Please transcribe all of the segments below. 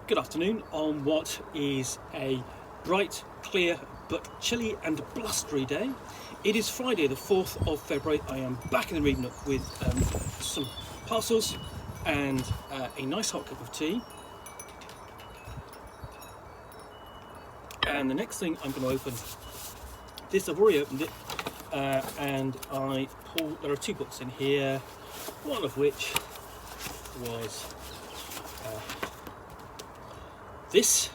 Good afternoon on what is a bright, clear but chilly and blustery day. It is Friday the 4th of February. I am back in the reading nook with some parcels and a nice hot cup of tea. And the next thing I'm going to open, this I've already opened it, and there are two books in here, one of which was this,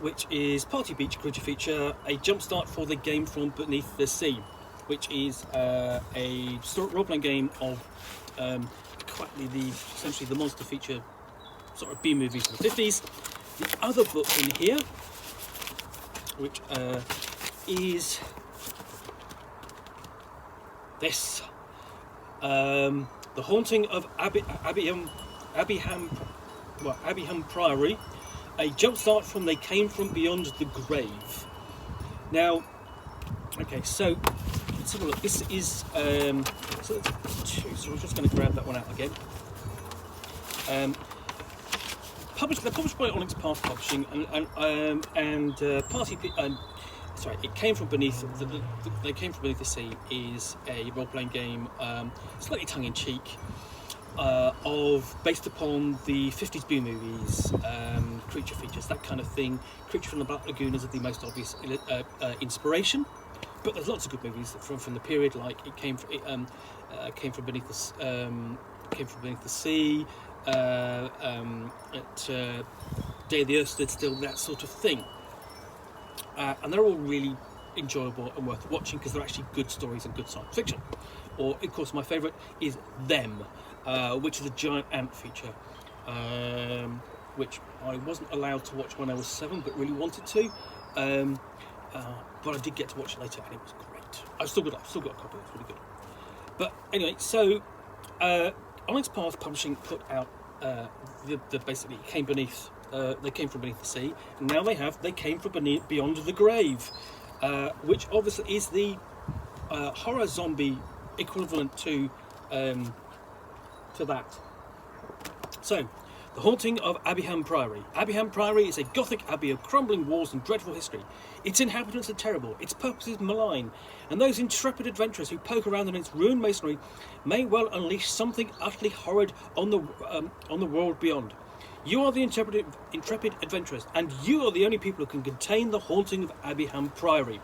which is Party Beach Creature Feature, a Jumpstart for the Game from Beneath the Sea, which is a role-playing game of essentially the monster feature sort of B movies from the 50s. The other book in here, which is this, The Haunting of Abbeyham Priory, a Jumpstart from They Came From Beyond the Grave. Now, okay, so let's have a look. This is so we're just going to grab that one out again. They're published by Onyx Path Publishing, It Came From Beneath They Came From Beneath the Sea is a role-playing game, slightly tongue-in-cheek, based upon the 50s B movies, creature features, that kind of thing. Creature from the Black Lagoon is the most obvious inspiration, but there's lots of good movies from the period, like Came From Beneath the Sea, Day the Earth Stood Still, that sort of thing. And they're all really enjoyable and worth watching because they're actually good stories and good science fiction. Or, of course, my favourite is Them, which is a giant ant feature, which I wasn't allowed to watch when I was 7, but really wanted to. But I did get to watch it later, and it was great. I've still got a copy. It's really good. But anyway, so Onyx Path Publishing put out basically They Came From Beneath the Sea, and now They Came From Beyond the Grave, which obviously is the horror zombie equivalent to that. So, The Haunting of Abbeyham Priory. Abbeyham Priory is a Gothic abbey of crumbling walls and dreadful history. Its inhabitants are terrible, its purposes malign, and those intrepid adventurers who poke around in its ruined masonry may well unleash something utterly horrid on the world beyond. You are the intrepid adventurers, and you are the only people who can contain the haunting of Abbeyham Priory.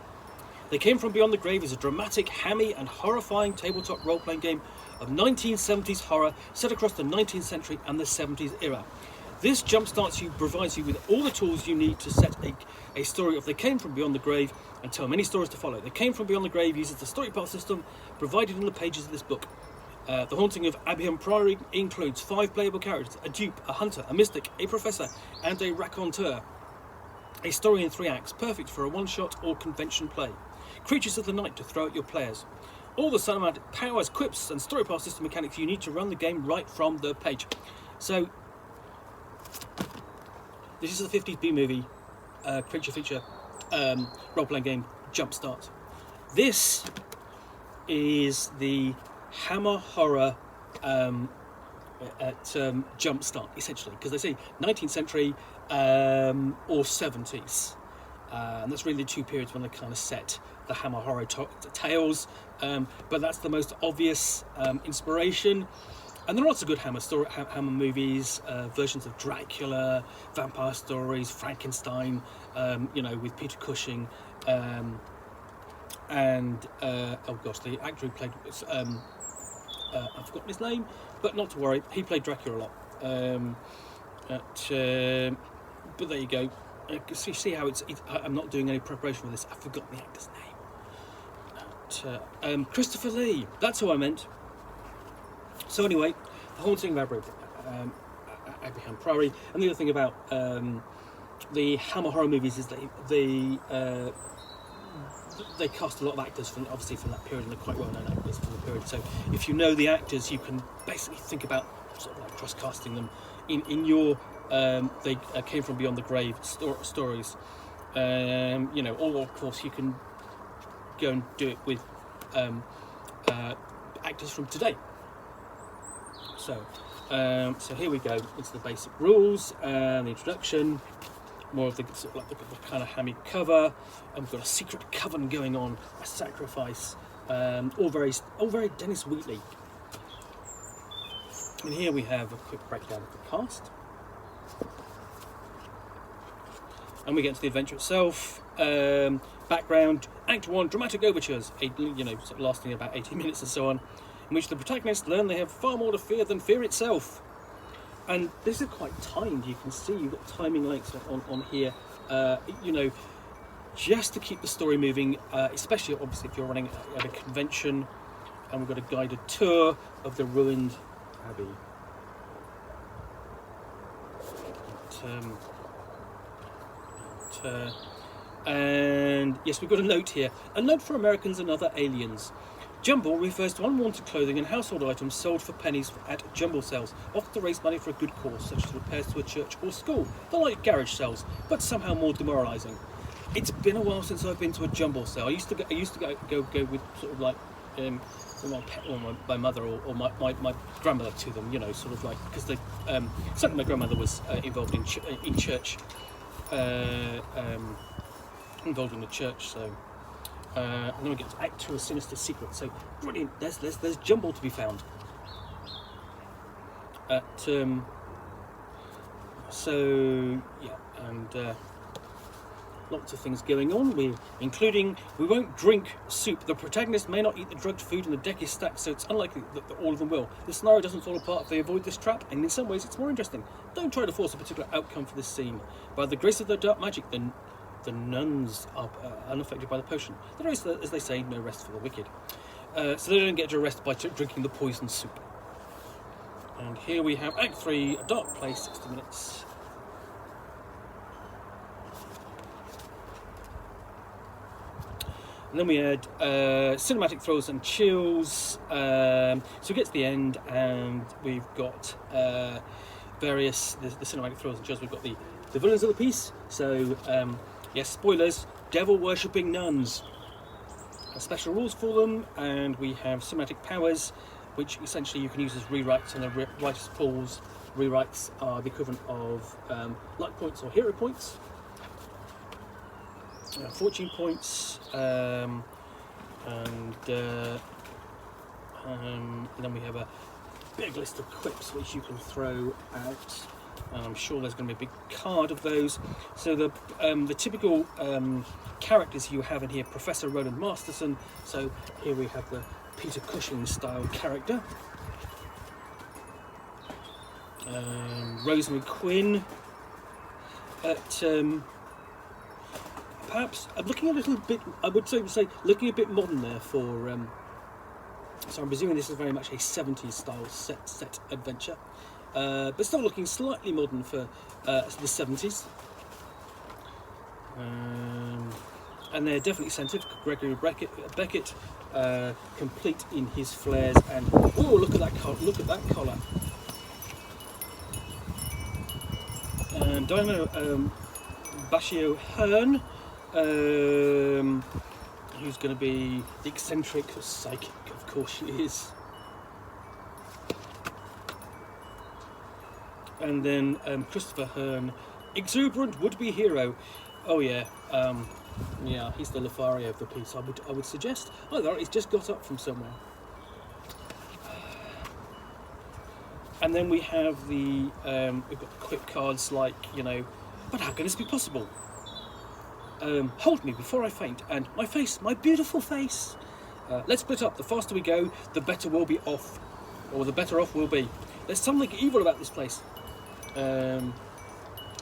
They Came From Beyond the Grave is a dramatic, hammy and horrifying tabletop role-playing game of 1970s horror set across the 19th century and the 70s era. This provides you with all the tools you need to set a story of They Came From Beyond the Grave and tell many stories to follow. They Came From Beyond the Grave uses the story path system provided in the pages of this book. The Haunting of Abbeyham Priory includes 5 playable characters: a dupe, a hunter, a mystic, a professor, and a raconteur. A story in 3 acts, perfect for a one-shot or convention play. Creatures of the night to throw at your players. All the cinematic powers, quips, and story path system mechanics you need to run the game right from the page. So, this is the 50s B movie creature feature role-playing game Jumpstart. This is the Hammer horror at Jumpstart, essentially, because they say 19th century or 70s, and that's really the 2 periods when they kind of set the Hammer horror tales, but that's the most obvious inspiration. And there are lots of good Hammer movies, versions of Dracula, vampire stories, Frankenstein, with Peter Cushing, and the actor who played I've forgotten his name, but not to worry, he played Dracula a lot. But there you go. See how I'm not doing any preparation for this. I've forgotten the actor's name. Christopher Lee. That's who I meant. So anyway, The Haunting of Abbeyham Priory. And the other thing about the Hammer horror movies is that they cast a lot of actors from that period, and they're quite well-known actors from the period. So if you know the actors, you can basically think about sort of like cross-casting them in your They Came From Beyond the Grave stories. Or of course you can go and do it with actors from today. So So here we go. It's the basic rules and the introduction. More of the sort of like the kind of hammy cover, and we've got a secret coven going on, a sacrifice, all very Dennis Wheatley. And here we have a quick breakdown of the cast, and we get to the adventure itself. Background: Act 1, dramatic overtures, sort of lasting about 80 minutes and so on, in which the protagonists learn they have far more to fear than fear itself. And this is quite timed. You can see you've got timing links on here, just to keep the story moving, especially obviously if you're running at a convention. And we've got a guided tour of the ruined abbey. And yes, we've got a note here. A note for Americans and other aliens. Jumble refers to unwanted clothing and household items sold for pennies at jumble sales, often to raise money for a good cause, such as repairs to a church or school. They're like garage sales, but somehow more demoralising. It's been a while since I've been to a jumble sale. I used to go with sort of like my mother or my grandmother to them, sort of like, because they certainly my grandmother was involved in church, involved in the church, so. And then we get to Act 2, a sinister secret. So brilliant. There's jumble to be found. Lots of things going on. Including we won't drink soup. The protagonist may not eat the drugged food, and the deck is stacked, so it's unlikely that all of them will. The scenario doesn't fall apart if they avoid this trap, and in some ways it's more interesting. Don't try to force a particular outcome for this scene. By the grace of their dark magic, the nuns are unaffected by the potion. There is, as they say, no rest for the wicked. So they don't get to rest by drinking the poison soup. And here we have Act 3, a dark place, 60 minutes. And then we had cinematic thrills and chills. So we get to the end, and we've got various the cinematic thrills and chills. We've got the villains of the piece. So yes, spoilers, devil-worshipping nuns. Special rules for them, and we have cinematic powers, which essentially you can use as rewrites, and the writer's pools. Rewrites are the equivalent of luck points or hero points. Fortune points, and then we have a big list of quips which you can throw out. I'm sure there's going to be a big card of those. So the typical characters you have in here: Professor Roland Masterson. So here we have the Peter Cushing style character. Rosemary Quinn. Perhaps I'm looking a little bit. I would say looking a bit modern there for. So I'm presuming this is very much a 70s style set adventure. But still looking slightly modern for the 70s. And they're definitely centred. Gregory Beckett, complete in his flares, and oh, look at that collar! And Diana Bashio Hearn, who's going to be the eccentric psychic, of course she is. And then Christopher Hearn, exuberant would-be hero. Oh yeah, yeah, he's the Lothario of the piece. I would suggest. Either he's just got up from somewhere. And then we have we've got quick cards like, but how can this be possible? Hold me before I faint, and my face, my beautiful face. Let's split up. The faster we go, the better we'll be off, or the better off we'll be. There's something evil about this place. I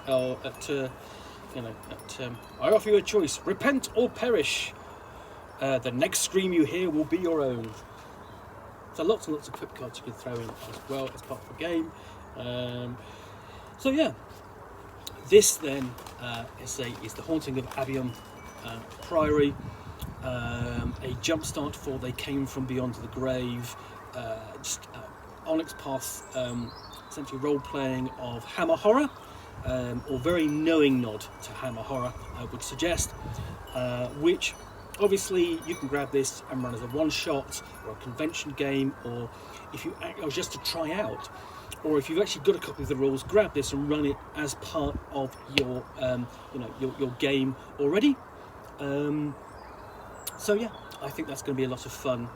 offer you a choice: repent or perish. The next scream you hear will be your own. So lots and lots of quick cards you can throw in as well as part of the game. So yeah, this then is the Haunting of Abbeyham Priory, a jumpstart for They Came From Beyond the Grave, Onyx Path, essentially role-playing of Hammer Horror, or very knowing nod to Hammer Horror, I would suggest, which Obviously, you can grab this and run as a one-shot or a convention game, or just to try out, or if you've actually got a copy of the rules, grab this and run it as part of your your game already. So yeah, I think that's going to be a lot of fun.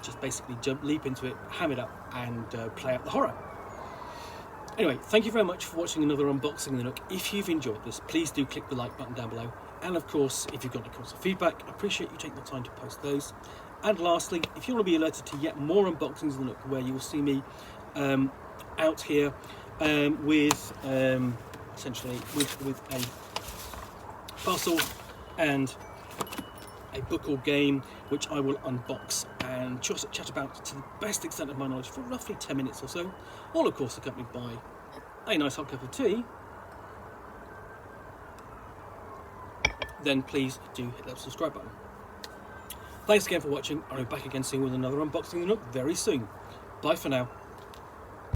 Just basically leap into it, ham it up, and play out the horror. Anyway, thank you very much for watching another unboxing of the Nook. If you've enjoyed this, please do click the like button down below. And of course, if you've got any comments or feedback, I appreciate you taking the time to post those. And lastly, if you want to be alerted to yet more unboxings of the Nook, where you will see me out here with essentially with a parcel and a book or game, which I will unbox and chat about to the best extent of my knowledge for roughly 10 minutes or so, all of course accompanied by a nice hot cup of tea, then please do hit that subscribe button. Thanks again for watching. I'll be back again soon with another unboxing of the Nook very soon. Bye for now.